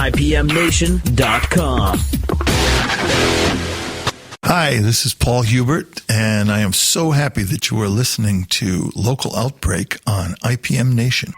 IPMNation.com. Hi, this is Paul Hubert, and I am so happy that you are listening to Local Outbreak on IPM Nation.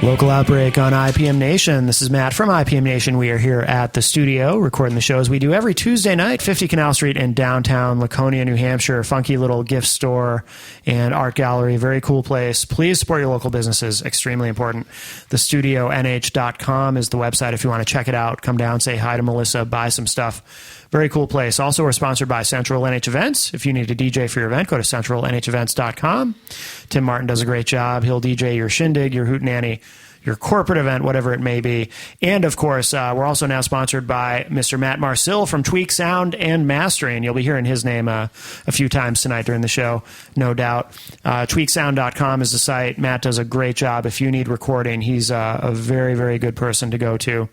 Local Outbreak on IPM Nation. This is Matt from IPM Nation. We are here at the studio recording the shows we do every Tuesday night, 50 Canal Street in downtown Laconia, New Hampshire. Funky little gift store and art gallery. Very cool place. Please support your local businesses. Extremely important. TheStudioNH.com is the website if you want to check it out. Come down, say hi to Melissa, buy some stuff. Very cool place. Also, we're sponsored by Central NH Events. If you need a DJ for your event, go to centralnhevents.com. Tim Martin does a great job. He'll DJ your shindig, your hootenanny, your corporate event, whatever it may be. And, of course, we're also now sponsored by Mr. Matt Marcil from Tweak Sound and Mastering. You'll be hearing his name a few times tonight during the show, no doubt. Tweaksound.com is the site. Matt does a great job. If you need recording, he's a very, very good person to go to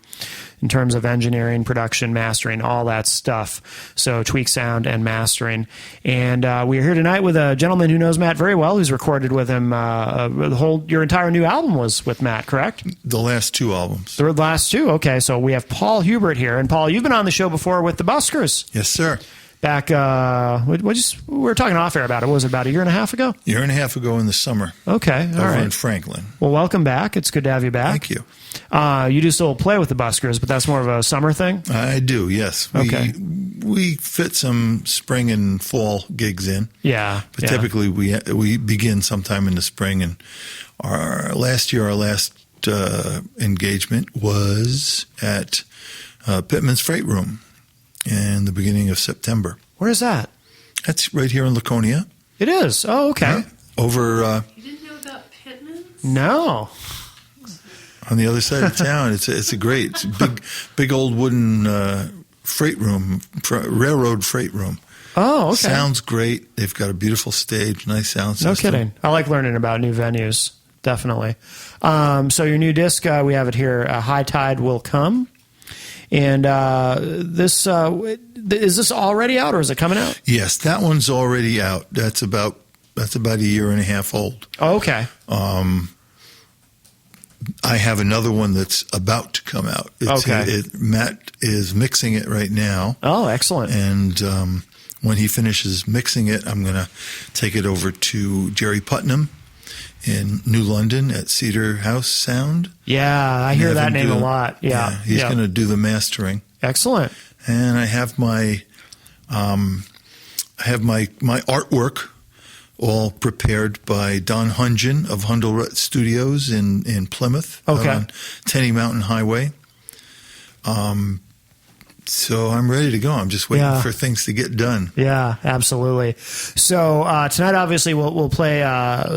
in terms of engineering, production, mastering, all that stuff. So Tweak Sound and Mastering. And we're here tonight with a gentleman who knows Matt very well, who's recorded with him. Your entire new album was with Matt, correct? The last two albums. The last two? Okay, so we have Paul Hubert here. And Paul, you've been on the show before with the Buskers. Yes, sir. Back, we were talking off air about it. What was it, about a year and a half ago? Year and a half ago in the summer. Okay, all right. Over in Franklin. Well, welcome back. It's good to have you back. Thank you. You do still play with the Buskers, but that's more of a summer thing? I do, yes. We fit some spring and fall gigs in. Yeah. But typically we begin sometime in the spring. And our last engagement was at Pittman's Freight Room in the beginning of September. Where is that? That's right here in Laconia. It is? Oh, okay. Over... You didn't know about Pittman's? No. On the other side of town. It's a big old wooden freight room, railroad freight room. Oh, okay. Sounds great. They've got a beautiful stage, nice sound system. No kidding. I like learning about new venues, definitely. So your new disc, we have it here, High Tide Will Come. And this is this already out, or is it coming out? Yes, that one's already out. That's about a year and a half old. Oh, okay. I have another one that's about to come out. Matt is mixing it right now. Oh, excellent. And when he finishes mixing it, I'm going to take it over to Jerry Putnam in New London at Cedar House Sound. Yeah, I hear that name a lot. Yeah. He's going to do the mastering. Excellent. And I have my artwork all prepared by Don Hungen of Hundelrut Studios in Plymouth, on Tenny Mountain Highway. So I'm ready to go. I'm just waiting for things to get done. Yeah, absolutely. So tonight, obviously, we'll play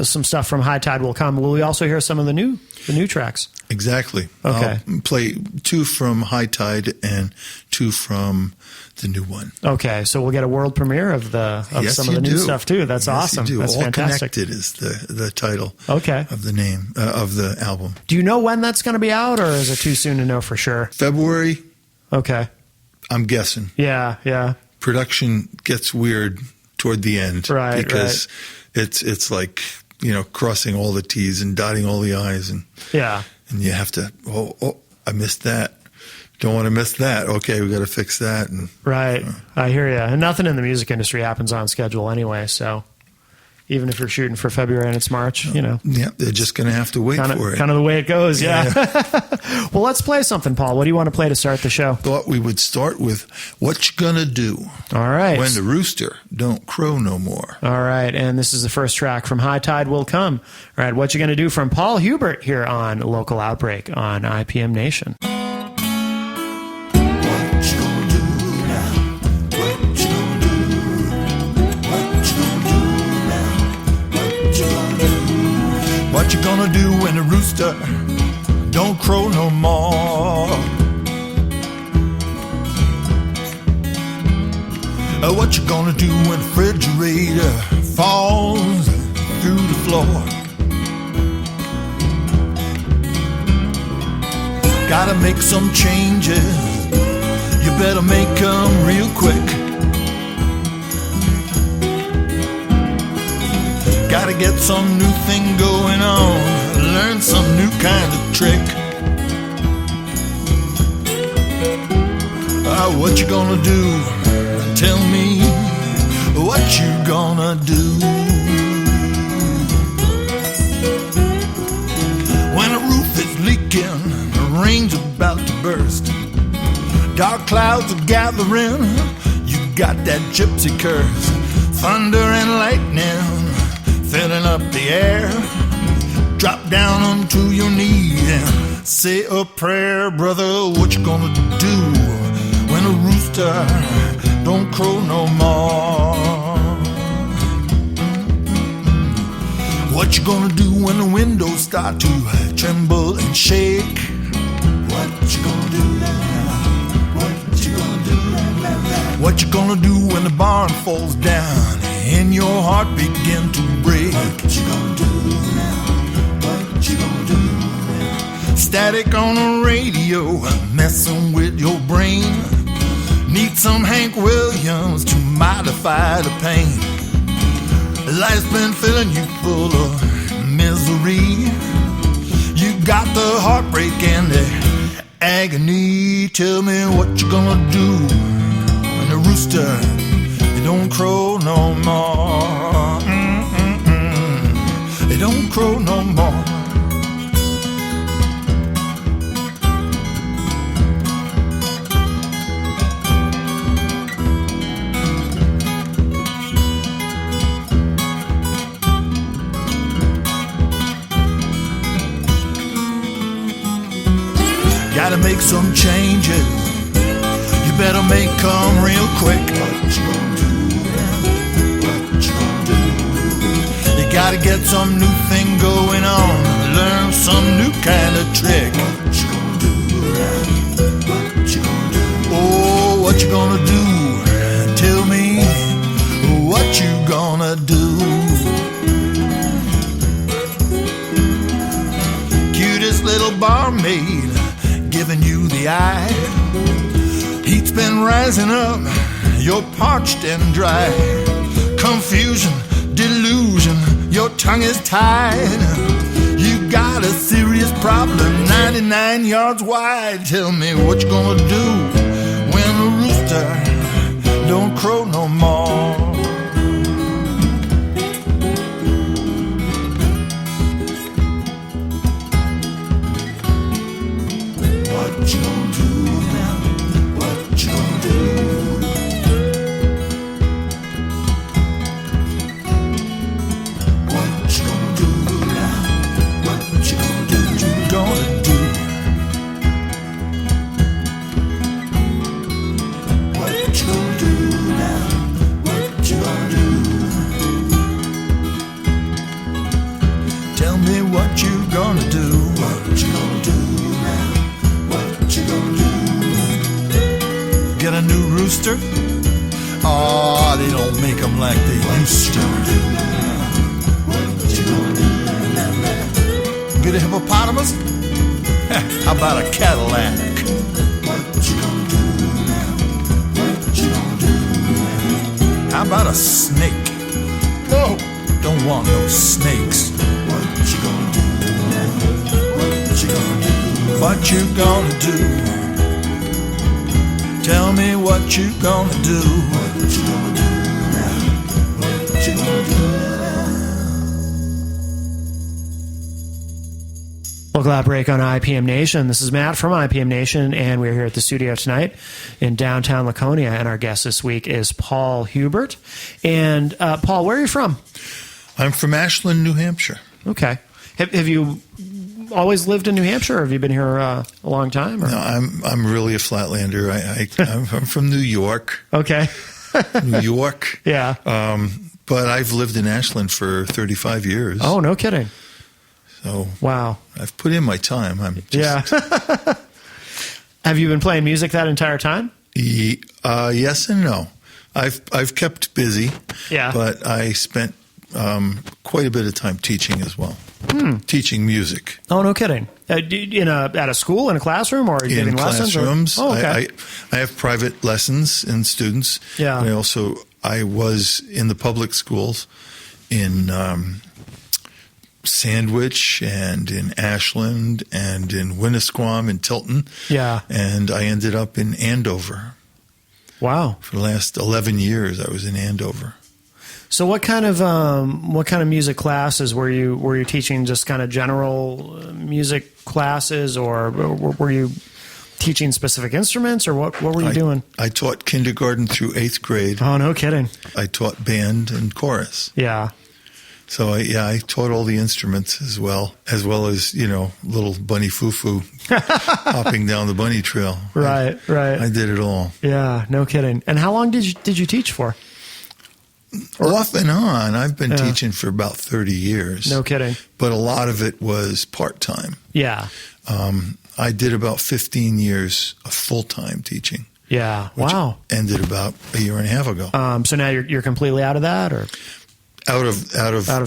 some stuff from High Tide Will Come. Will we also hear some of the new tracks? Exactly. Okay. I'll play 2 from High Tide and 2 from the new one. Okay, so we'll get a world premiere of some of the new stuff too. That's awesome. That's All fantastic. Connected is the title. Okay. Of the name of the album. Do you know when that's going to be out, or is it too soon to know for sure? February. Okay. I'm guessing. Yeah. Production gets weird toward the end, right? Because it's like crossing all the T's and dotting all the I's, and you have to. Oh, I missed that. Don't want to miss that. Okay, we got to fix that. And right, I hear you. And nothing in the music industry happens on schedule anyway. So even if you're shooting for February and it's March, Yeah, they're just going to have to wait for it. Kind of the way it goes, yeah. Well, let's play something, Paul. What do you want to play to start the show? Thought we would start with What You Gonna Do. All right. When the Rooster Don't Crow No More. All right, and this is the first track from High Tide Will Come. All right, What You Gonna Do from Paul Hubert here on Local Outbreak on IPM Nation. What What you gonna do when the rooster don't crow no more? What you gonna do when the refrigerator falls through the floor? Gotta make some changes, you better make them real quick. Gotta get some new thing going on, learn some new kind of trick. What you gonna do? Tell me what you gonna do. When a roof is leaking, the rain's about to burst, dark clouds are gathering, you got that gypsy curse, thunder and lightning filling up the air. Drop down onto your knees and say a prayer, brother. What you gonna do when a rooster don't crow no more? What you gonna do when the windows start to tremble and shake? What you gonna do? What you gonna do? What you gonna do when the barn falls down and your heart begin to break? What you gonna do now? What you gonna do now? Static on the radio, messing with your brain. Need some Hank Williams to modify the pain. Life's been filling you full of misery. You got the heartbreak and the agony. Tell me what you gonna do when the rooster it don't crow no more. It don't crow no more. Gotta make some changes, you better make them real quick. What you gonna do now? What you gonna do? You gotta get some new thing going on, learn some new kind of trick. What you gonna do now? What you gonna do? Oh, what you gonna do? Tell me what you gonna do. Cutest little barmaid giving you the eye. Heat's been rising up, you're parched and dry. Confusion, delusion, your tongue is tied. You got a serious problem, 99 yards wide. Tell me what you gonna do when the rooster don't crow no more. What you gonna do now? What you gonna do? What you gonna do now? What you gonna do? What you gonna do? What you gonna do now? What you gonna do? Tell me what you gonna do? What you gonna do? What you gonna do? Get a new rooster? Oh, they don't make them like they used to. What you gonna do? Get a hippopotamus? How about a Cadillac? What you gonna do now? What you gonna do? How about a snake? No, don't want no snakes. What you gonna do now? What you gonna do? What you gonna do? Tell me what you gonna do. What you gonna do now? What you gonna do now? Local Outbreak on IPM Nation. This is Matt from IPM Nation, and we're here at the studio tonight in downtown Laconia, and our guest this week is Paul Hubert. And Paul, where are you from? I'm from Ashland, New Hampshire. Okay. Have you always lived in New Hampshire, or have you been here a long time? Or? No, I'm really a flatlander. I'm from New York. Okay. New York. Yeah. But I've lived in Ashland for 35 years. Oh, no kidding. So Wow. I've put in my time. I'm just, Yeah. Have you been playing music that entire time? Yes and no. I've kept busy. Yeah. But I spent quite a bit of time teaching as well. Teaching music. Oh, no kidding. At a school, in a classroom, or giving lessons? Classrooms. Oh, okay. I have private lessons in students. Yeah. And I was in the public schools in Sandwich and in Ashland and in Winnisquam and Tilton. Yeah. And I ended up in Andover. Wow. For the last 11 years, I was in Andover. So what kind of music classes were you teaching? Just kind of general music classes, or were you teaching specific instruments, or what were you doing? I taught kindergarten through 8th grade. Oh, no kidding. I taught band and chorus. Yeah. So I taught all the instruments as well as little bunny foo-foo hopping down the bunny trail. Right. I did it all. Yeah, no kidding. And how long did you teach for? Off and on. I've been teaching for about 30 years. No kidding. But a lot of it was part-time. Yeah. I did about 15 years of full-time teaching. Yeah. Which Wow. ended about a year and a half ago. So now you're completely out of that, or Out of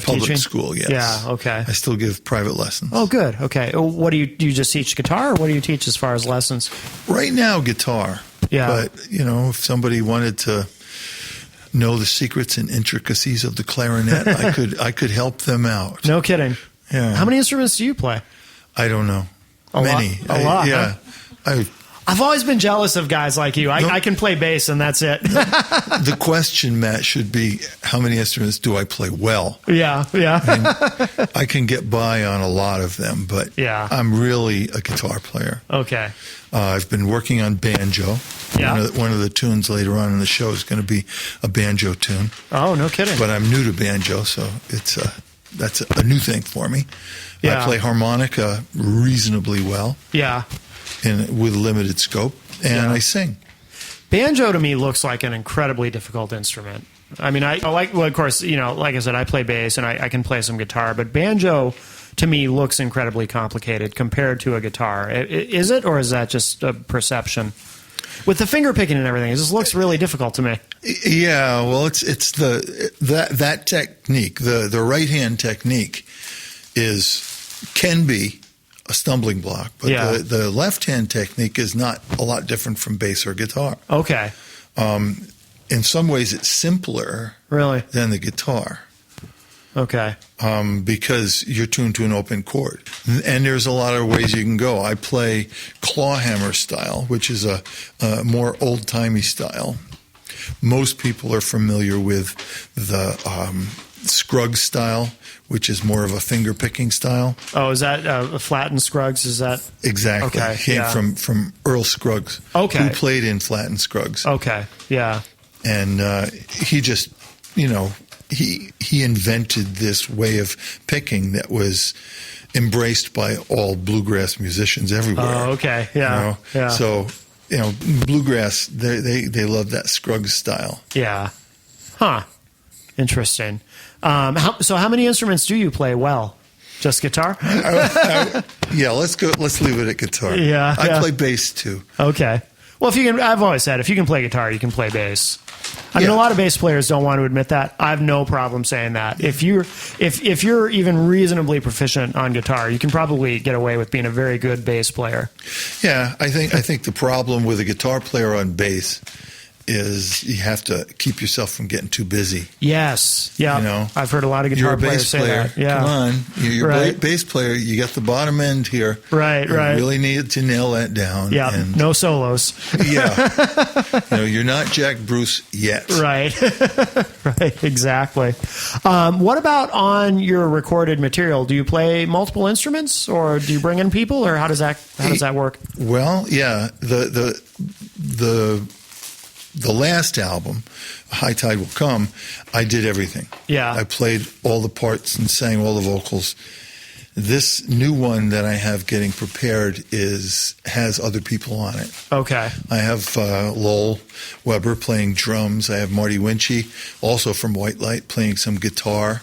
public teaching? school, yes. Yeah. Okay. I still give private lessons. Oh, good. Okay. What do you just teach guitar, or what do you teach as far as lessons? Right now, guitar. Yeah. But, if somebody wanted to know the secrets and intricacies of the clarinet, I could help them out. No kidding. Yeah. How many instruments do you play? I don't know. Many. A lot. Yeah. Huh? I've always been jealous of guys like you. I can play bass, and that's it. The question, Matt, should be, how many instruments do I play well? Yeah. I can get by on a lot of them, but Yeah. I'm really a guitar player. Okay. I've been working on banjo. Yeah. One of the tunes later on in the show is going to be a banjo tune. Oh, no kidding. But I'm new to banjo, so that's a new thing for me. Yeah. I play harmonica reasonably well. Yeah. With limited scope, and I sing. Banjo to me looks like an incredibly difficult instrument. I mean, of course, like I said, I play bass and I can play some guitar, but banjo to me looks incredibly complicated compared to a guitar. Is it, or is that just a perception? With the finger picking and everything, it just looks really difficult to me. Yeah, well, it's that technique, the right hand technique, can be a stumbling block, but the left hand technique is not a lot different from bass or guitar. Okay. In some ways, it's simpler Really? than the guitar. Okay. Because you're tuned to an open chord. And there's a lot of ways you can go. I play clawhammer style, which is a more old-timey style. Most people are familiar with the Scruggs style, which is more of a finger-picking style. Oh, is that Flatten Scruggs? Is that Exactly. Okay, Came from Earl Scruggs, Okay. who played in Flatten Scruggs. Okay. Yeah. And he just, he invented this way of picking that was embraced by all bluegrass musicians everywhere. Oh, okay. Yeah. Yeah. So, bluegrass, they love that Scruggs style. Yeah. Huh. Interesting. So how many instruments do you play well? Just guitar? Yeah, let's leave it at guitar. Yeah, I yeah. play bass too. Okay. Well, I've always said, if you can play guitar, you can play bass. I mean, a lot of bass players don't want to admit that. I have no problem saying that. If you're even reasonably proficient on guitar, you can probably get away with being a very good bass player. Yeah, I think the problem with a guitar player on bass is you have to keep yourself from getting too busy. Yes. Yeah. I've heard a lot of You're guitar a players bass say player. that. Yeah. Come on. You're a Right. bass player. You got the bottom end here. Right. You really need to nail that down. Yeah. And, No solos. yeah. You're not Jack Bruce yet. Right. Right. Exactly. What about on your recorded material? Do you play multiple instruments, or do you bring in people, or how does that work? Well, yeah. The last album, High Tide Will Come, I did everything. Yeah. I played all the parts and sang all the vocals. This new one that I have getting prepared has other people on it. Okay. I have Lowell Weber playing drums. I have Marty Winchy, also from White Light, playing some guitar.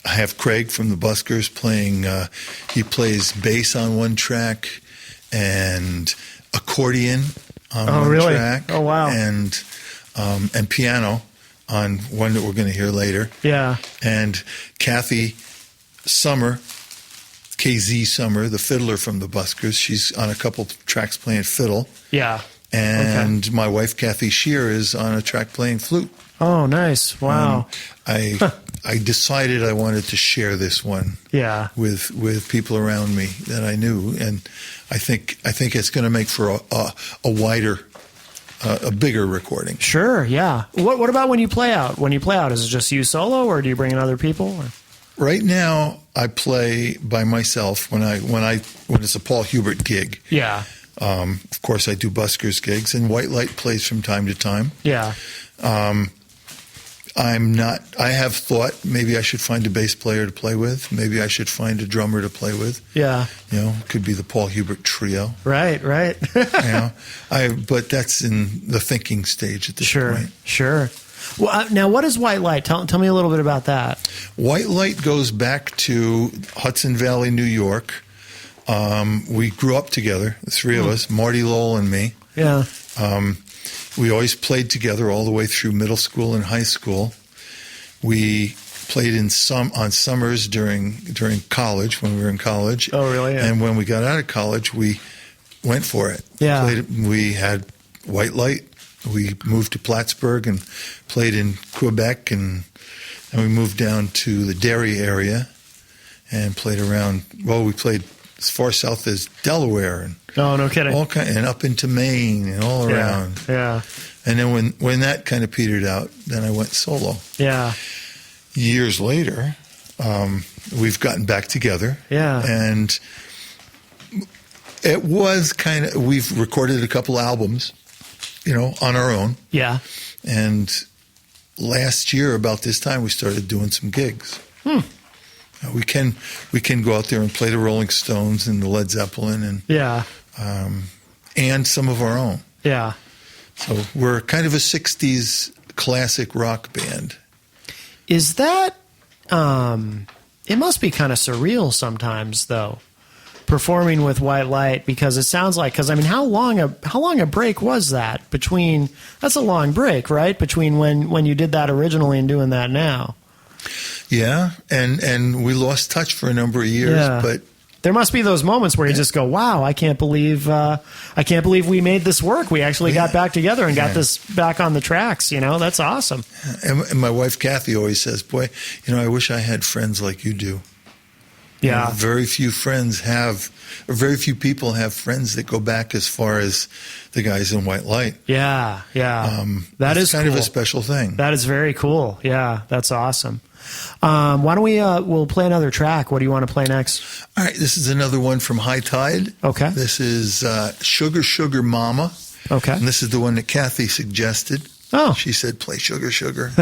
I have Craig from the Buskers playing. He plays bass on one track and accordion on one track. Oh, wow. And piano on one that we're going to hear later. Yeah. And Kathy Summer, KZ Summer, the fiddler from the Buskers, she's on a couple tracks playing fiddle. Yeah. And my wife, Kathy Shear, is on a track playing flute. Oh, nice. Wow. I decided I wanted to share this one with people around me that I knew, and I think it's going to make for a wider, a bigger recording. Sure, yeah. What about when you play out? When you play out, is it just you solo, or do you bring in other people? Or? Right now, I play by myself when it's a Paul Hubert gig. Yeah. Of course, I do Buskers gigs, and White Light plays from time to time. Yeah. I have thought maybe I should find a bass player to play with. Maybe I should find a drummer to play with. Yeah. It could be the Paul Hubert trio. Right. But that's in the thinking stage at this point. Sure. Well, now, what is White Light? Tell me a little bit about that. White Light goes back to Hudson Valley, New York. We grew up together, the three of us, Marty Lowell and me. Yeah. We always played together all the way through middle school and high school. We played on summers during college, when we were in college. Oh, really? Yeah. And when we got out of college, we went for it. Yeah. We had White Light. We moved to Plattsburgh and played in Quebec, and then we moved down to the Derry area and played around. Well, we played as far south as Delaware and no kidding, and up into Maine and all around. Yeah. And then when that kind of petered out, then I went solo. Yeah. Years later, we've gotten back together. Yeah. And it was we've recorded a couple albums, on our own. Yeah. And last year, about this time, we started doing some gigs. We can go out there and play the Rolling Stones and the Led Zeppelin and some of our own. Yeah. So we're kind of a 60s classic rock band. Is that it must be kind of surreal sometimes, though, performing with White Light, because it sounds like, how long a break was that between? That's a long break, right? Between when you did that originally and doing that now. Yeah, and we lost touch for a number of years, but there must be those moments where you just go, "Wow, I can't believe we made this work. We actually got back together and got this back on the tracks." That's awesome. And my wife Kathy always says, "Boy, I wish I had friends like you do." Yeah, very few people have friends that go back as far as the guys in White Light. Yeah. That is kind cool. of a special thing. That is very cool. Yeah, that's awesome. Why don't we'll play another track. What do you want to play next? All right, this is another one from High Tide. Okay. This is Sugar Sugar Mama. Okay. And this is the one that Kathy suggested. Oh. She said, play Sugar Sugar,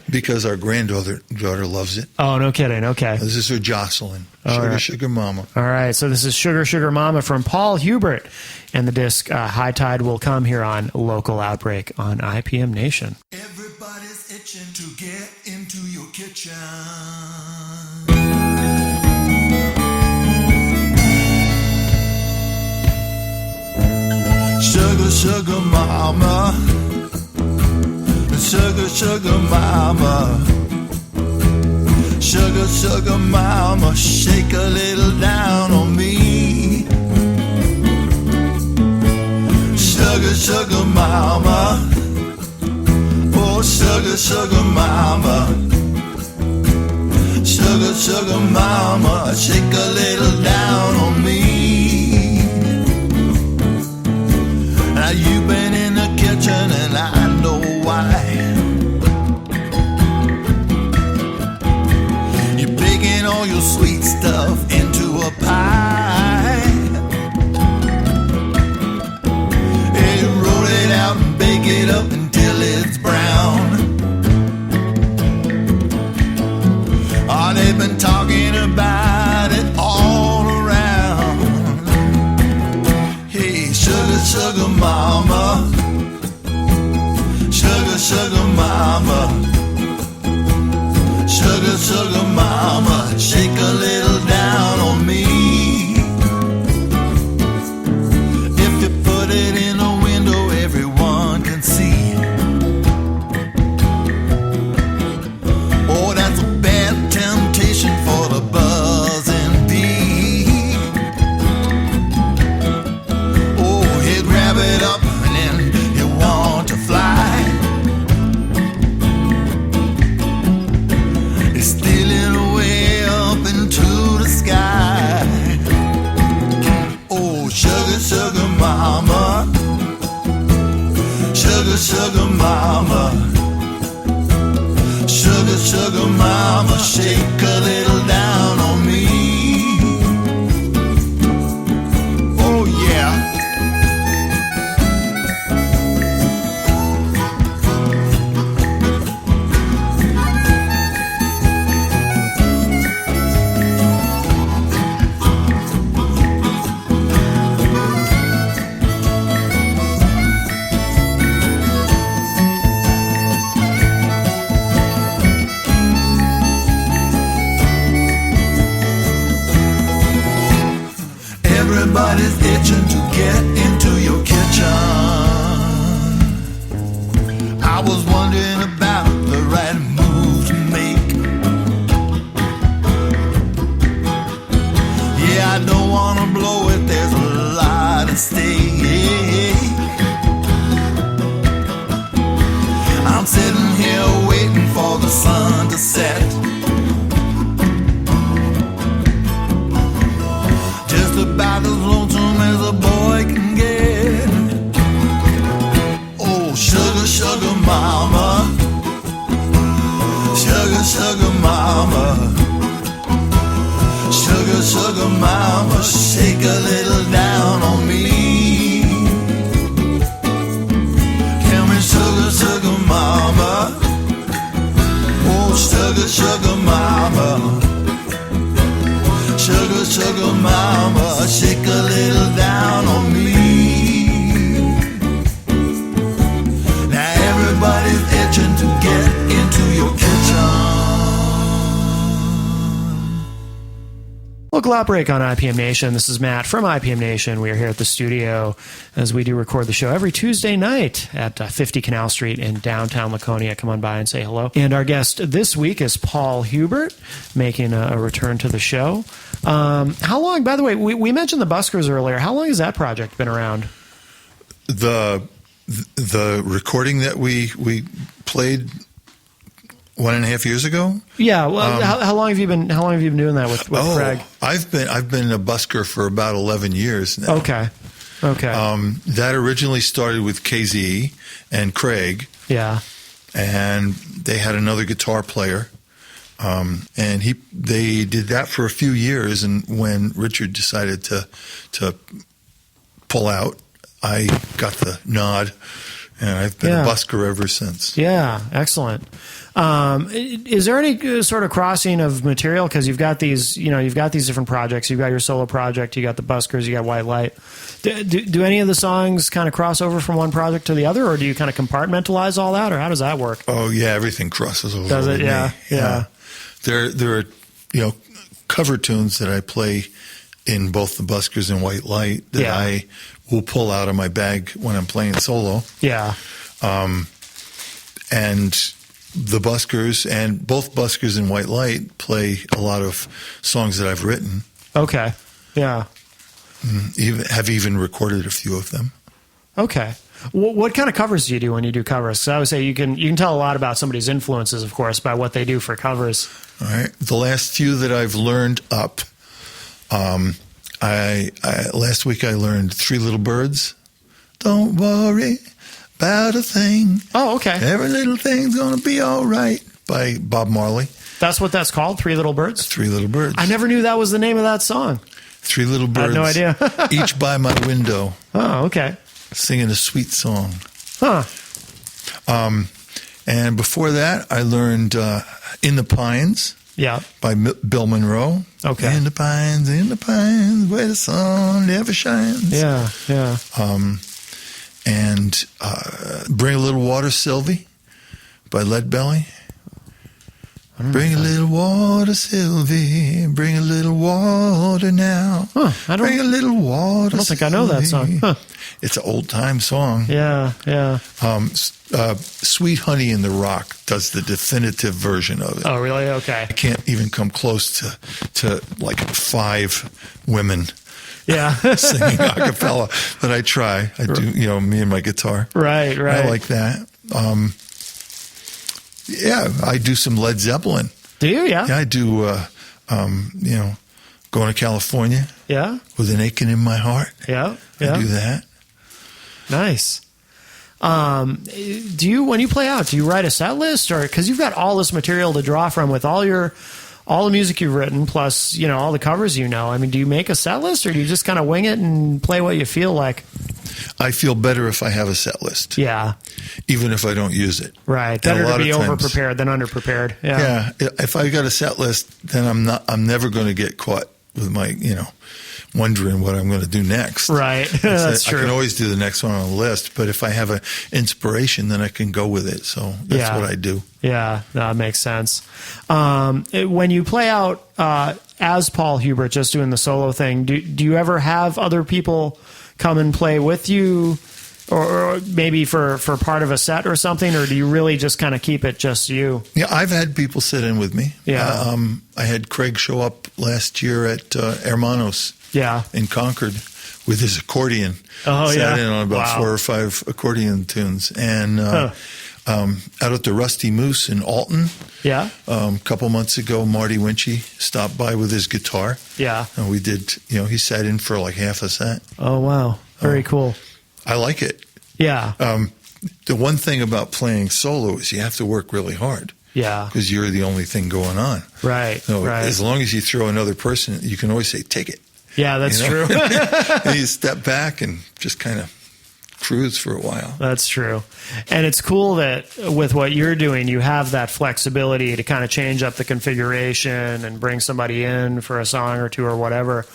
because our daughter loves it. Oh, no kidding. Okay. This is her Jocelyn. Sugar Sugar Mama. All right, so this is Sugar Sugar Mama from Paul Hubert, and the disc High Tide will come here on Local Outbreak on IPM Nation. Everybody's itching to get into your kitchen. Sugar, sugar mama. Sugar, sugar mama. Sugar, sugar mama. Shake a little down on me. Sugar, sugar mama. Oh, sugar, sugar mama. Sugar, sugar mama. Shake a little down on me. Now you've been in the kitchen and I know why. You're baking all your sweet stuff into a pie. Hey, roll it out and bake it up until it's brown. Oh, they've been talking about it all around. Hey, sugar, sugar mama. Sugar, sugar mama. Sugar, sugar mama. I don't wanna blow it, there's a lot at stake. I'm sitting here waiting for the sun to set. Just about as lonesome as a boy can get. Oh, sugar, sugar mama. Sugar, sugar mama. Sugar, sugar mama, shake a little down on me. Tell me, sugar, sugar mama. Oh, sugar, sugar mama. Sugar, sugar mama, shake a little down on me. Now everybody's itching to get into your kitchen. Local Outbreak on IPM Nation. This is Matt from IPM Nation. We are here at the studio as we do record the show every Tuesday night at 50 Canal Street in downtown Laconia. Come on by and say hello. And our guest this week is Paul Hubert, making a return to the show. How long, by the way, we mentioned the Buskers earlier. How long has that project been around? The recording that we played 1.5 years ago. Yeah. Well, how long have you been doing that with Craig? I've been a busker for about 11 years now. Okay. That originally started with KZE and Craig. Yeah. And they had another guitar player. And they did that for a few years, and when Richard decided to pull out, I got the nod, and I've been a busker ever since. Yeah, excellent. Is there any sort of crossing of material? Because you've got these different projects. You've got your solo project. You got the Buskers. You got White Light. Do any of the songs kind of cross over from one project to the other, or do you kind of compartmentalize all that, or how does that work? Oh yeah, everything crosses over. Does it? Me. Yeah. There are cover tunes that I play in both the Buskers and White Light that I will pull out of my bag when I'm playing solo. Yeah. And the Buskers and both Buskers and White Light play a lot of songs that I've written. Okay. Yeah. Have even recorded a few of them. Okay. What kind of covers do you do when you do covers? Because I would say you can tell a lot about somebody's influences, of course, by what they do for covers. All right. The last few that I've learned up, last week I learned Three Little Birds. Don't worry about a thing. Oh, okay. Every little thing's gonna be all right by Bob Marley. That's what that's called, Three Little Birds? Three Little Birds. I never knew that was the name of that song. Three Little Birds. I had no idea. Each by my window. Oh, okay. Singing a sweet song. Huh. And before that, I learned In the Pines. Yeah. By Bill Monroe. Okay. In the pines, where the sun never shines. Yeah. And Bring a Little Water, Sylvie by Leadbelly. Bring a little water, Sylvie. Bring a little water now. Huh, Bring a little water. I don't think I know that song. Huh. It's an old time song. Yeah. Sweet Honey in the Rock does the definitive version of it. Oh, really? Okay. I can't even come close to like 5 women. Yeah. Singing a cappella, but I try. I do, me and my guitar. Right. I like that. I do some Led Zeppelin. Do you? Yeah. Yeah, I do. Going to California. Yeah. With an aching in my heart. Yeah. I do that. Nice. Do you, when you play out, do you write a set list, or because you've got all this material to draw from with all the music you've written, plus all the covers I mean, do you make a set list, or do you just kind of wing it and play what you feel like? I feel better if I have a set list. Yeah. Even if I don't use it. Right. Better to be over-prepared than under-prepared. Yeah. If I got a set list, then I'm never going to get caught with my, wondering what I'm going to do next. Right. That's true. I can always do the next one on the list, but if I have an inspiration, then I can go with it. So that's what I do. Yeah. No, that makes sense. When you play out as Paul Hubert, just doing the solo thing, do you ever have other people come and play with you, or maybe for part of a set or something, or do you really just kind of keep it just you? Yeah, I've had people sit in with me. Yeah. I had Craig show up last year at Hermanos. Yeah. in Concord with his accordion. Oh, Sat yeah. in on about Wow. 4 or 5 accordion tunes. And out at the Rusty Moose in Alton, Yeah. a couple months ago, Marty Winchy stopped by with his guitar. Yeah. And we did, he sat in for like half a set. Oh, wow. Very cool. I like it. Yeah. The one thing about playing solo is you have to work really hard Yeah. because you're the only thing going on. Right. So Right. as long as you throw another person, you can always say, take it. Yeah, that's You know? true. And you step back and just kind of cruise for a while. That's true. And it's cool that with what you're doing, you have that flexibility to kind of change up the configuration and bring somebody in for a song or two or whatever,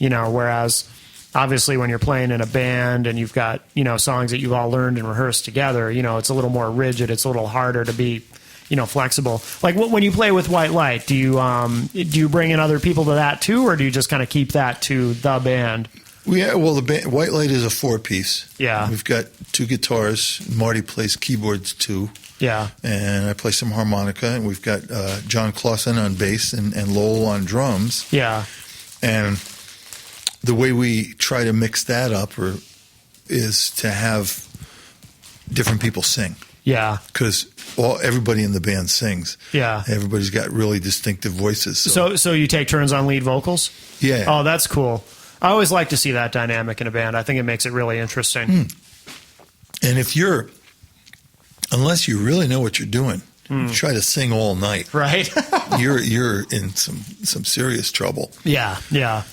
whereas obviously when you're playing in a band and you've got, songs that you've all learned and rehearsed together, it's a little more rigid. It's a little harder to be, flexible. Like when you play with White Light, do you bring in other people to that too, or do you just kind of keep that to the band? Yeah, well, the band, White Light is a 4-piece. Yeah. We've got 2 guitars. Marty plays keyboards too. Yeah. And I play some harmonica. And we've got John Clausen on bass and Lowell on drums. Yeah. And the way we try to mix that up is to have different people sing. Yeah. Because everybody in the band sings. Yeah. Everybody's got really distinctive voices. So you take turns on lead vocals? Yeah. Oh, that's cool. I always like to see that dynamic in a band. I think it makes it really interesting. And unless you really know what you're doing, you try to sing all night. Right? You're in some serious trouble. Yeah, yeah.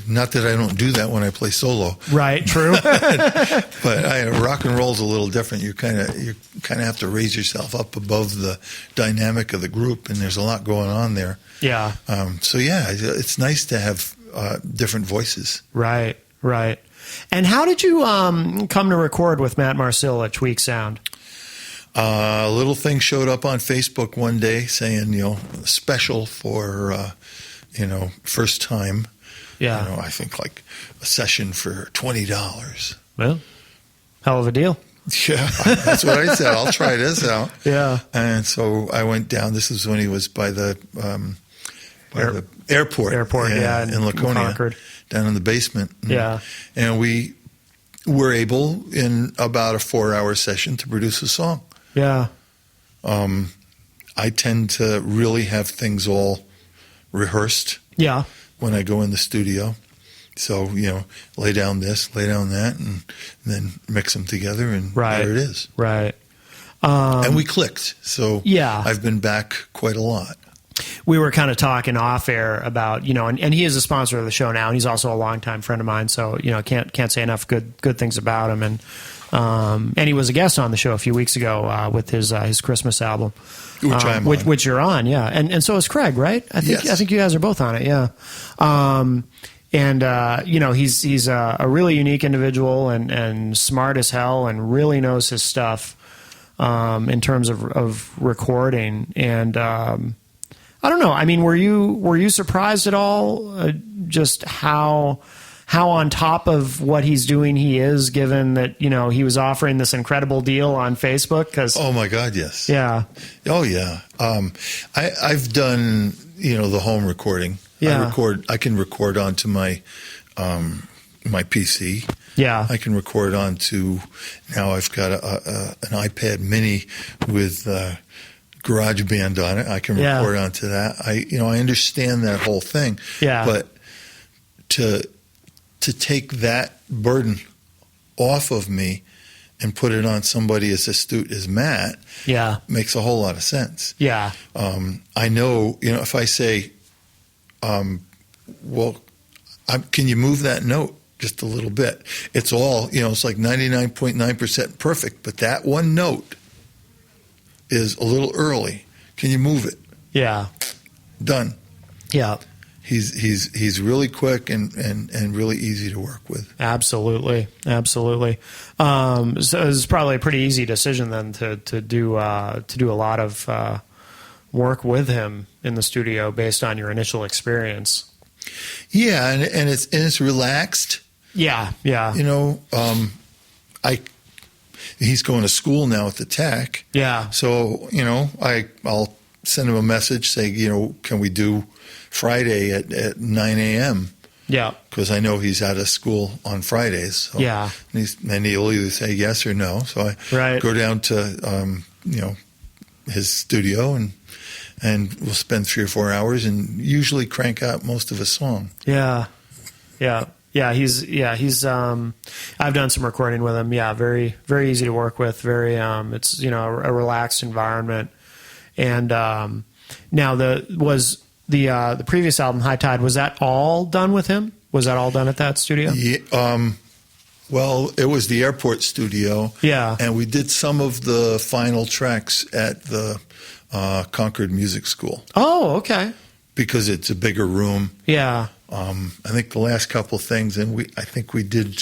Not that I don't do that when I play solo, Right, true. but rock and roll's a little different. You kind of have to raise yourself up above the dynamic of the group, and there's a lot going on there. Yeah. So it's nice to have different voices. Right, right. And how did you come to record with Matt Marcil at Tweak Sound? A little thing showed up on Facebook one day saying, special for, first time. Yeah. I think like a session for $20. Well, hell of a deal. Yeah, that's what I said. I'll try this out. Yeah. And so I went down. This is when he was by the airport. Airport, yeah, in Laconia, Concord. down in the basement. Yeah. And we were able, in about a 4-hour session, to produce a song. Yeah. I tend to really have things all rehearsed. Yeah. When I go in the studio. So, lay down this, lay down that, and then mix them together, and there it is. Right. And we clicked. So yeah. I've been back quite a lot. We were kind of talking off air about, and he is a sponsor of the show now, and he's also a longtime friend of mine. So, can't say enough good things about him. And he was a guest on the show a few weeks ago with his Christmas album. Which I'm on. Which you're on, yeah. And so is Craig, right? I think you guys are both on it, yeah. He's a really unique individual and smart as hell and really knows his stuff in terms of recording. And I don't know. I mean, were you surprised at all just how on top of what he's doing he is, given that he was offering this incredible deal on Facebook? Oh my God, yes. Yeah. Oh yeah. I've done the home recording. Yeah. I can record onto my my PC. Yeah. I can record onto, now I've got an iPad Mini with GarageBand on it. I can record onto that. I understand that whole thing. Yeah. But to take that burden off of me and put it on somebody as astute as Matt makes a whole lot of sense. Yeah. I know, if I say, can you move that note just a little bit? It's all, it's like 99.9% perfect, but that one note is a little early. Can you move it? Yeah. Done. Yeah. He's really quick and really easy to work with. Absolutely. So it's probably a pretty easy decision then to do a lot of work with him in the studio based on your initial experience. Yeah, and it's relaxed. Yeah. He's going to school now at the Tech. Yeah. So I'll send him a message, say, can we do Friday at 9 a.m.? Yeah. Because I know he's out of school on Fridays. So, Yeah. and he'll either say yes or no. So I go down to, his studio and we'll spend 3 or 4 hours and usually crank out most of a song. Yeah. He's I've done some recording with him. Yeah. Very, very easy to work with. Very, it's, a relaxed environment. And, now the previous album, High Tide, was that all done with him? Was that all done at that studio? Yeah, well, it was the airport studio. Yeah. And we did some of the final tracks at the Concord Music School. Oh, okay. Because it's a bigger room. Yeah. I think the last couple things, and I think we did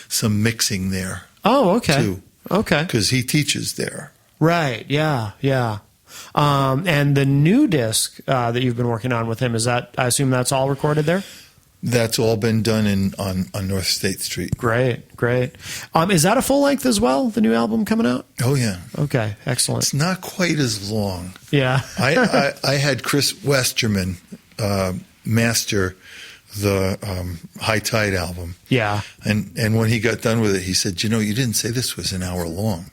some mixing there. Oh, okay. Too. Okay. Because he teaches there. Right. Yeah. And the new disc that you've been working on with him, I assume that's all recorded there? That's all been done on North State Street. Great. Is that a full length as well, the new album coming out? Oh, yeah. Okay, excellent. It's not quite as long. Yeah. I had Chris Westerman master the High Tide album. Yeah. And when he got done with it, he said, you didn't say this was an hour long.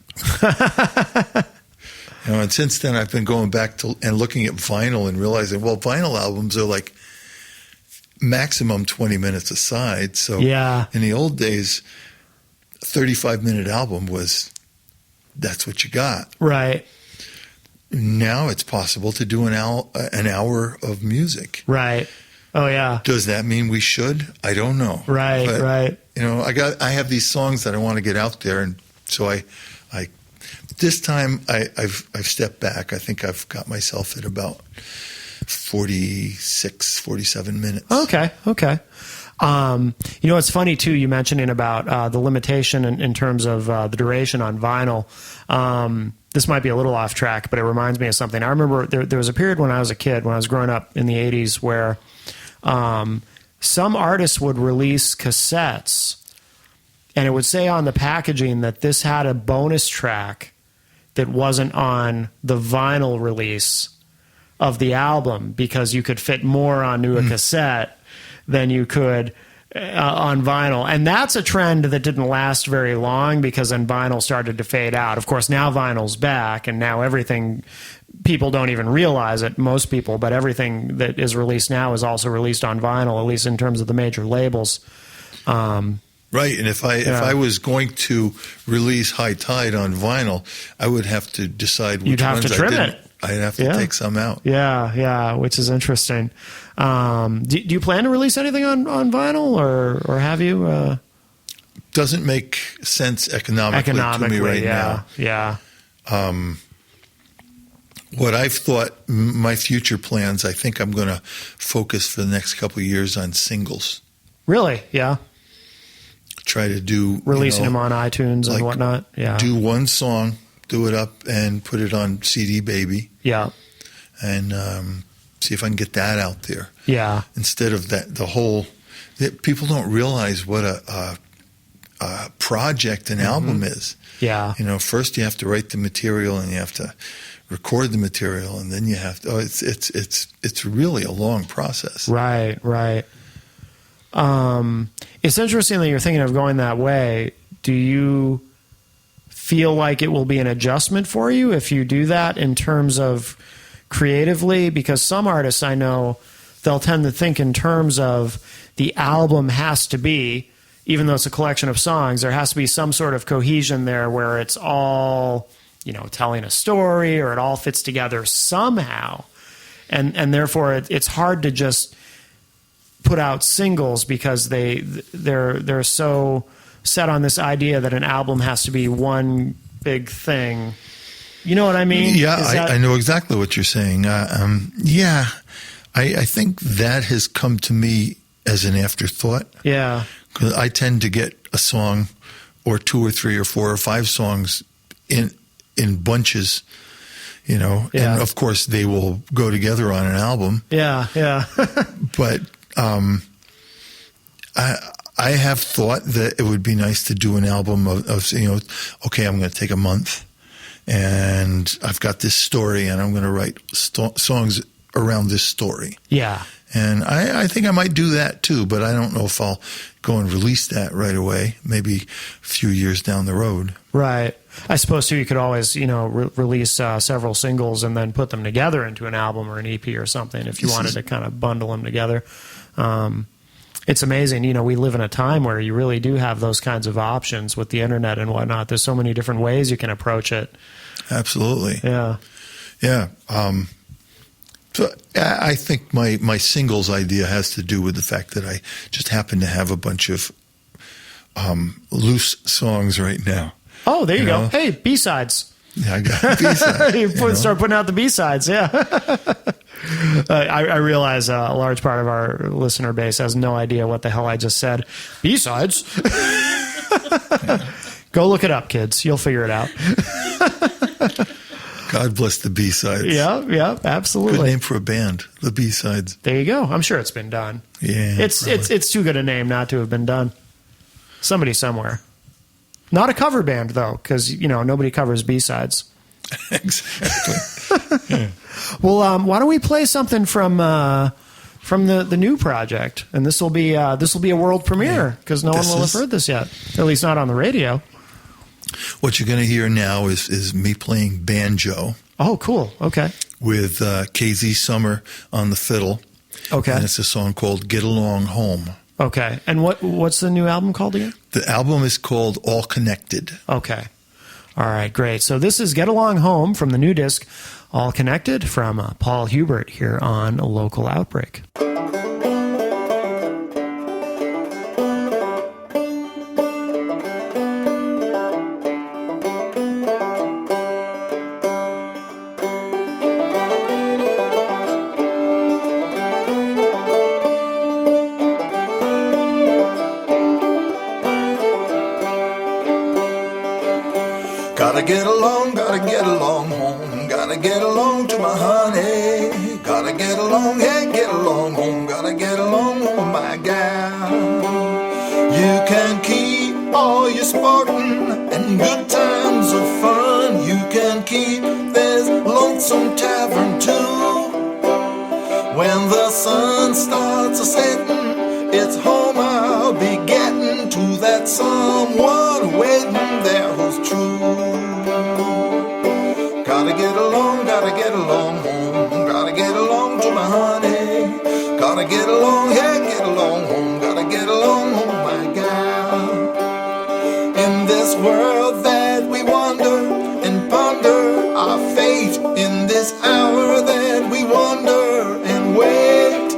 And since then, I've been going back to and looking at vinyl and realizing, well, vinyl albums are like maximum 20 minutes a side. So yeah. In the old days, a 35-minute album that's what you got. Right. Now it's possible to do an hour of music. Right. Oh, yeah. Does that mean we should? I don't know. Right, but, right. I have these songs that I want to get out there, and so I this time I've stepped back. I think I've got myself at about 46, 47 minutes. Okay. It's funny too, you mentioning about the limitation in terms of the duration on vinyl. This might be a little off track, but it reminds me of something. I remember there was a period when I was a kid, when I was growing up in the 80s, where some artists would release cassettes, and it would say on the packaging that this had a bonus track that wasn't on the vinyl release of the album, because you could fit more onto a cassette than you could on vinyl. And that's a trend that didn't last very long, because then vinyl started to fade out. Of course, now vinyl's back, and now everything, people don't even realize it, most people, but everything that is released now is also released on vinyl, at least in terms of the major labels. Right, and if I was going to release High Tide on vinyl, I would have to decide which You'd have ones to trim I didn't. it. I'd have to take some out. Yeah, which is interesting. Do you plan to release anything on vinyl, or have you? Doesn't make sense economically to me right now. Yeah. What I've thought, my future plans, I think I'm going to focus for the next couple of years on singles. Really? Yeah. Try to do releasing them on iTunes and whatnot. Yeah. Do one song, do it up, and put it on CD Baby. Yeah. And see if I can get that out there. Yeah. Instead of people don't realize what a project an album is. Yeah. First you have to write the material, and you have to record the material, and then you have to. It's really a long process. Right. It's interesting that you're thinking of going that way. Do you feel like it will be an adjustment for you if you do that in terms of creatively? Because some artists I know, they'll tend to think in terms of the album has to be, even though it's a collection of songs, there has to be some sort of cohesion there where it's all, telling a story, or it all fits together somehow. And therefore it's hard to just put out singles, because they're so set on this idea that an album has to be one big thing. You know what I mean? Yeah, I know exactly what you're saying. I think that has come to me as an afterthought. Yeah. Because I tend to get a song, or 2 or 3 or 4 or 5 songs in bunches, Yeah. and of course they will go together on an album. Yeah. But I have thought that it would be nice to do an album of okay, I'm going to take a month and I've got this story, and I'm going to write songs around this story. Yeah. And I think I might do that too, but I don't know if I'll go and release that right away. Maybe a few years down the road. Right. I suppose too, you could always, release several singles and then put them together into an album or an EP or something if you wanted to kind of bundle them together. It's amazing. We live in a time where you really do have those kinds of options with the internet and whatnot. There's so many different ways you can approach it. Absolutely. Yeah. Yeah. So I think my singles idea has to do with the fact that I just happen to have a bunch of loose songs right now. Oh, there you go. Hey, B-sides. Yeah, I got B-sides. Start putting out the B-sides, yeah. I realize a large part of our listener base has no idea what the hell I just said. B-sides? Go look it up, kids. You'll figure it out. God bless the B-sides. Yeah, absolutely. Good name for a band, the B-sides. There you go. I'm sure it's been done. Yeah, it's too good a name not to have been done. Somebody somewhere. Not a cover band though, because nobody covers B-sides. Exactly. Yeah. Well, why don't we play something from the new project, and this will be a world premiere because no one will have heard this yet, at least not on the radio. What you're going to hear now is me playing banjo. Oh, cool. Okay. With KZ Summer on the fiddle. Okay. And it's a song called Get Along Home. Okay. And what's the new album called again? The album is called All Connected. Okay. All right, great. So this is Get Along Home from the new disc, All Connected, from Paul Hubert here on Local Outbreak. Gotta get along home, gotta get along to my honey. Gotta get along, hey, get along home, gotta get along home, my gal. You can keep all your sporting and good times of fun. You can keep this lonesome tavern too. When the sun starts a-setting, it's home I'll be getting to that someone waiting there who's true. Gotta get along home, gotta get along to my honey. Gotta get along, yeah, get along home, gotta get along home, my gal. In this world that we wander and ponder our fate, in this hour that we wonder and wait,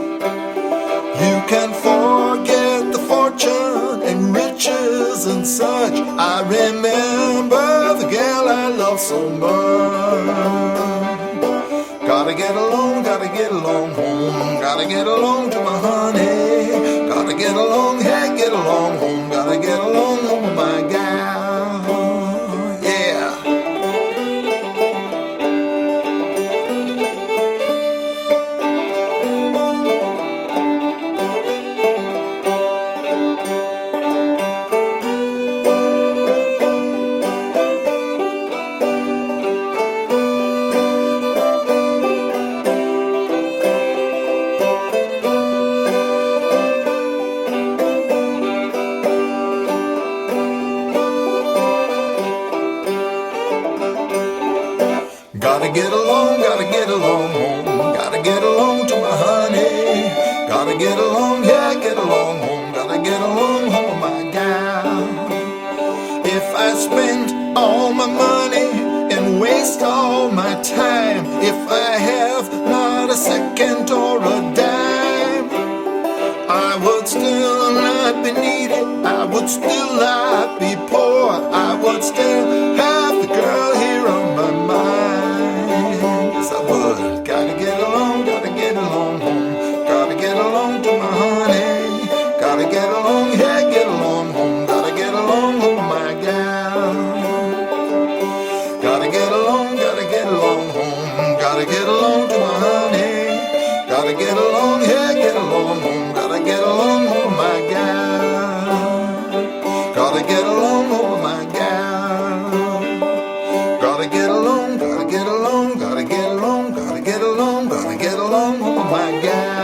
you can forget the fortune and riches and such. I remember the gal I love so much. Gotta get along home, gotta get along to my honey. Gotta get along, hey, get along home, gotta get along home, my gal. Yeah. Gotta get along home, gotta get along to my honey. Gotta get along, yeah, get along home, gotta get along home, my gal. If I spend all my money and waste all my time, if I have not a second or a dime, I would still not be needed, I would still not be poor, I would still have the girl here on my mind. Yes, I would. Gotta get along home, gotta get along to my honey. Gotta get along, yeah, get along home, gotta get along home, my gal. Gotta get along home, gotta get along to my honey. Gotta get along, yeah, get along home, gotta get along home, my gal. Gotta get along. long white gown.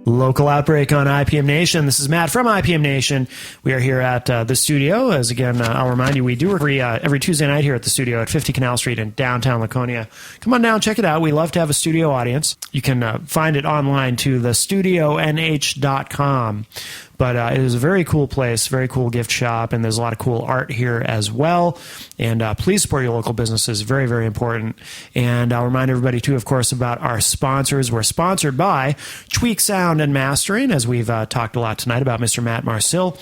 Local Outbreak on IPM Nation. This is Matt from IPM Nation. We are here at the studio. As again, I'll remind you, we do every Tuesday night here at the studio at 50 Canal Street in downtown Laconia. Come on down, check it out. We love to have a studio audience. You can find it online to thestudionh.com. But it is a very cool place, very cool gift shop, and there's a lot of cool art here as well. And please support your local businesses. Very, very important. And I'll remind everybody, too, of course, about our sponsors. We're sponsored by Tweak Sound and Mastering, as we've talked a lot tonight about Mr. Matt Marcil.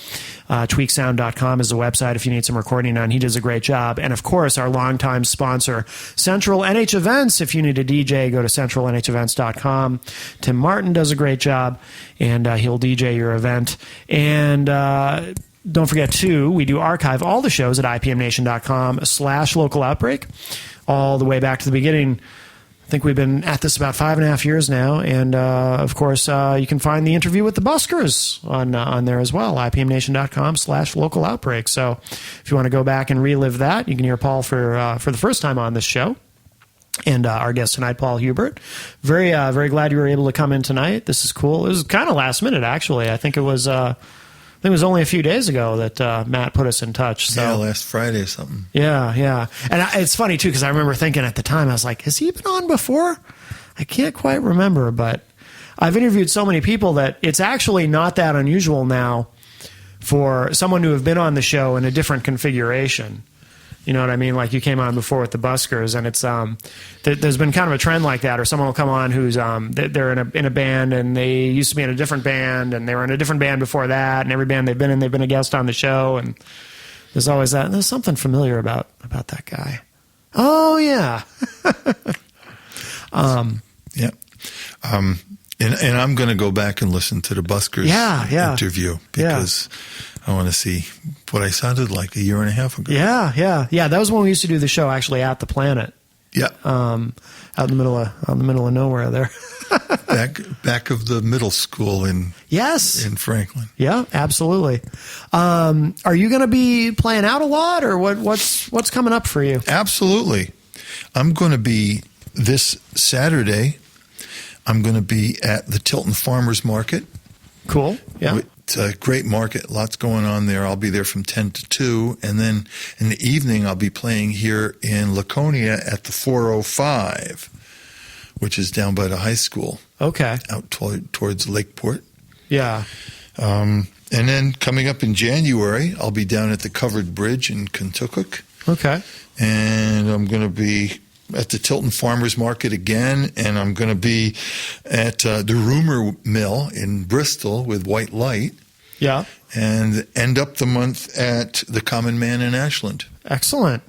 Tweaksound.com is the website if you need some recording done. He does a great job. And, of course, our longtime sponsor, Central NH Events. If you need a DJ, go to centralnhevents.com. Tim Martin does a great job, and he'll DJ your event. And don't forget, too, we do archive all the shows at ipmnation.com/local outbreak, all the way back to the beginning. I think we've been at this about 5.5 years now. And, of course, you can find the interview with the Buskers on there as well, ipmnation.com/local outbreak. So if you want to go back and relive that, you can hear Paul for the first time on this show. And our guest tonight, Paul Hubert. Very, very glad you were able to come in tonight. This is cool. It was kind of last minute, actually. I think it was only a few days ago that Matt put us in touch. So. Yeah, last Friday or something. Yeah. And it's funny, too, because I remember thinking at the time, I was like, has he been on before? I can't quite remember, but I've interviewed so many people that it's actually not that unusual now for someone to have been on the show in a different configuration. You know what I mean? Like you came on before with the Buskers, and it's there's been kind of a trend like that, or someone will come on who's they're in a band and they used to be in a different band and they were in a different band before that, and every band they've been in, they've been a guest on the show, and there's always that. And there's something familiar about that guy. Oh yeah, yeah. And I'm going to go back and listen to the Buskers interview because I want to see what I sounded like a year and a half ago. Yeah. That was when we used to do the show actually at the Planet. Yeah. Out in the middle of nowhere there. back of the middle school in Franklin. Yeah, absolutely. Are you going to be playing out a lot, or what's coming up for you? Absolutely. I'm going to be this Saturday. I'm going to be at the Tilton Farmers Market. Cool. Yeah. It's a great market. Lots going on there. I'll be there from 10 to 2. And then in the evening, I'll be playing here in Laconia at the 405, which is down by the high school. Okay. Out towards Lakeport. Yeah. And then coming up in January, I'll be down at the Covered Bridge in Kentucky. Okay. And I'm going to be at the Tilton Farmers Market again, and I'm going to be at the Rumor Mill in Bristol with White Light. Yeah. And end up the month at the Common Man in Ashland. Excellent.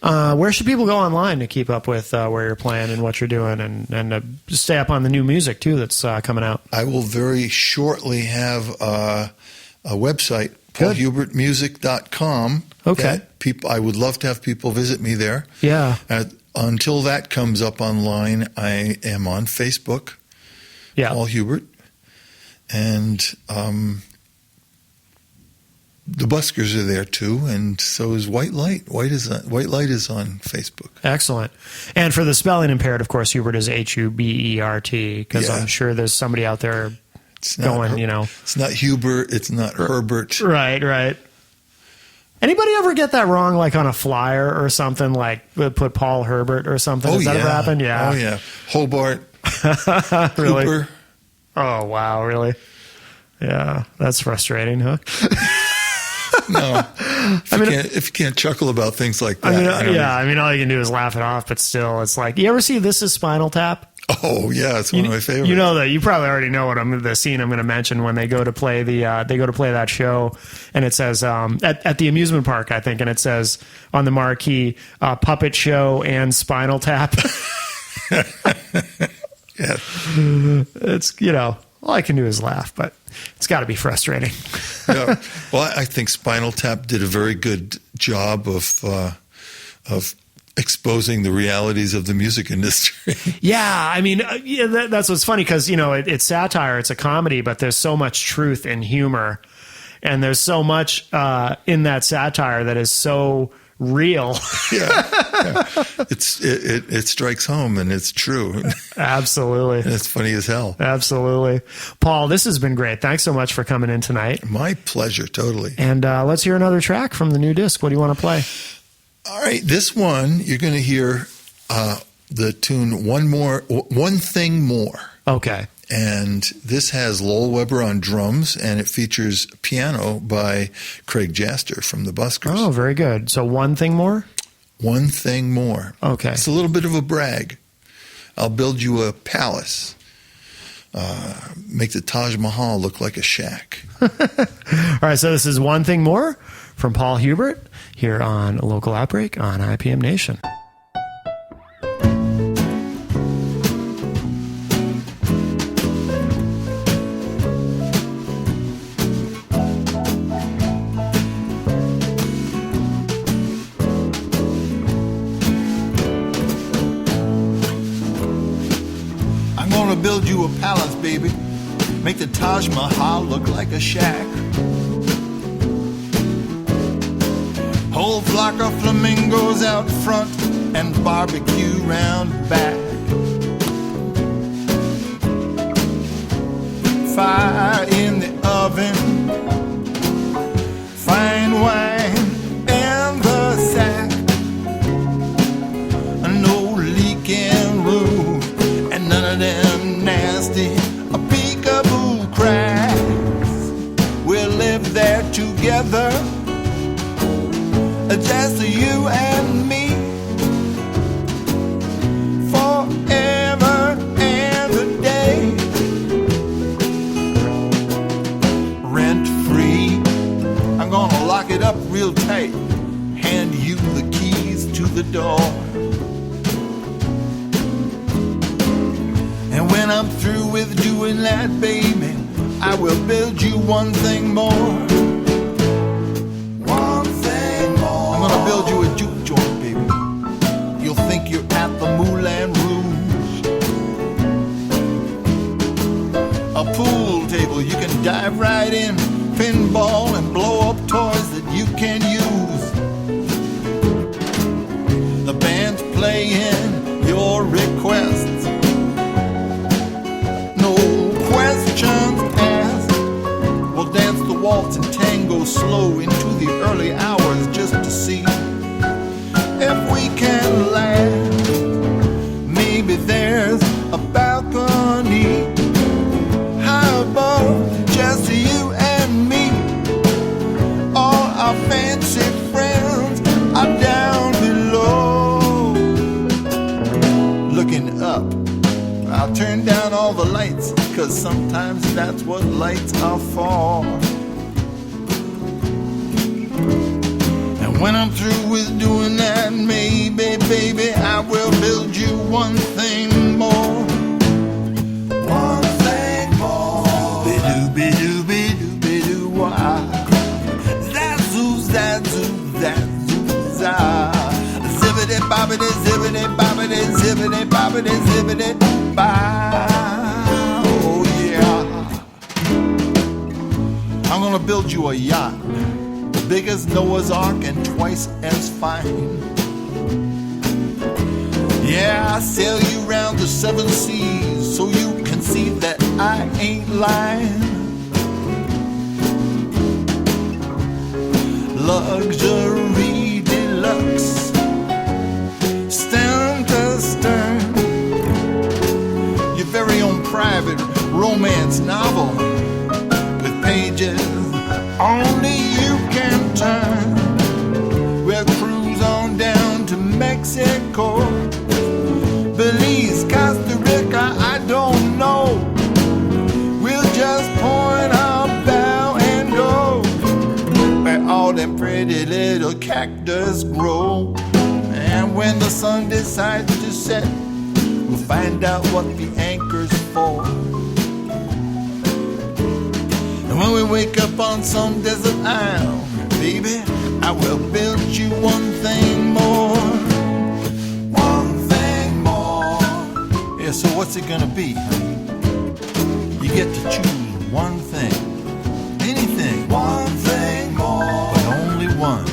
Where should people go online to keep up with where you're playing and what you're doing, and stay up on the new music, too, that's coming out? I will very shortly have a website, paulhubertmusic.com. Okay. I would love to have people visit me there. Yeah. Until that comes up online, I am on Facebook, Paul Hubert, and the Buskers are there too, and so is White Light. White Light is on Facebook. Excellent. And for the spelling impaired, of course, Hubert is Hubert, because I'm sure there's somebody out there it's not Hubert, it's not Herbert. Right. Anybody ever get that wrong, like on a flyer or something, like put Paul Herbert or something? Has that ever happened? Yeah. Oh, yeah. Hobart. Really? Cooper. Oh, wow. Really? Yeah. That's frustrating, huh? No. If you can't chuckle about things like that. I mean, all you can do is laugh it off, but still, it's like, you ever see This Is Spinal Tap? Oh yeah, it's one of my favorites. You know that you probably already know the scene I'm going to mention when they go to play that show, and it says at the amusement park, I think, and it says on the marquee puppet show and Spinal Tap. Yeah, it's all I can do is laugh, but it's got to be frustrating. Yeah. Well, I think Spinal Tap did a very good job of exposing the realities of the music industry. Yeah, I mean, that's what's funny, because it's satire, it's a comedy, but there's so much truth and humor, and there's so much in that satire that is so real. Yeah. It strikes home, and it's true. Absolutely. It's funny as hell. Absolutely. Paul, this has been great. Thanks so much for coming in tonight. My pleasure, totally. And let's hear another track from the new disc. What do you want to play? All right, this one, you're going to hear the tune One Thing More. Okay. And this has Lowell Webber on drums, and it features piano by Craig Jaster from the Buskers. Oh, very good. So One Thing More? One Thing More. Okay. It's a little bit of a brag. I'll build you a palace. Make the Taj Mahal look like a shack. All right, so this is One Thing More from Paul Hubert here on Local Outbreak on IPM Nation. Build you a palace, baby. Make the Taj Mahal look like a shack. Whole flock of flamingos out front and barbecue round back. Fire in the oven, fine wine in the sack. No leaking roof and none of them nasty peekaboo cracks. We'll live there together, just you and me, forever and a day. Rent free, I'm gonna lock it up real tight, hand you the keys to the door. And when I'm through with doing that, baby, I will build you one thing more. One thing more. I'm gonna build you a juke joint, baby. You'll think you're at the Moulin Rouge. A pool table you can dive right in, pinball and blow up toys that you can use. The band's playing your requests. Questions asked. We'll dance the waltz and tango slow into the early hours just to see if we can laugh. Maybe there's a balcony high above, just you and me. All our fancy friends are down below. Looking up, I'll turn down all the lights, 'cause sometimes that's what lights are for. And when I'm through with doing that, maybe, baby, I will build you one thing more. One thing more. Be-do-be-do-be-do-be-do-wah. That-zoo, that-zoo, that-zoo, zah. Zibbity bobbity, zibbity bobbity, zibbity bobbity, zibbity bye. Oh yeah. I'm gonna build you a yacht, big as Noah's Ark and twice as fine. Yeah, I sail you round the 7 seas so you can see that I ain't lying. Luxury deluxe, stern to stern, your very own private romance novel with pages only you can turn. We'll cruise on down to Mexico, Belize, Costa Rica, I don't know. We'll just point our bow and go where all them pretty little cactus grow. And when the sun decides to set, we'll find out what the anchor's for. And when we wake up on some desert isle, baby, I will build you one thing more. One thing more. Yeah, so what's it gonna be? You get to choose one thing. Anything. One thing more. But only one.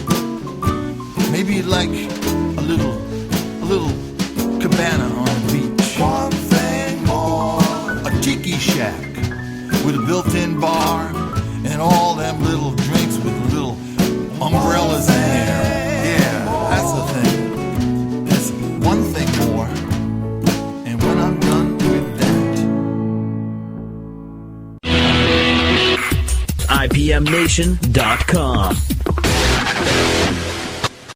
Maybe you'd like a little little cabana on the beach. One thing more. A tiki shack with a built-in bar and all them little drinks with little umbrellas in there. Yeah, that's the thing. That's one thing more. And when I'm done with that, IPMNation.com.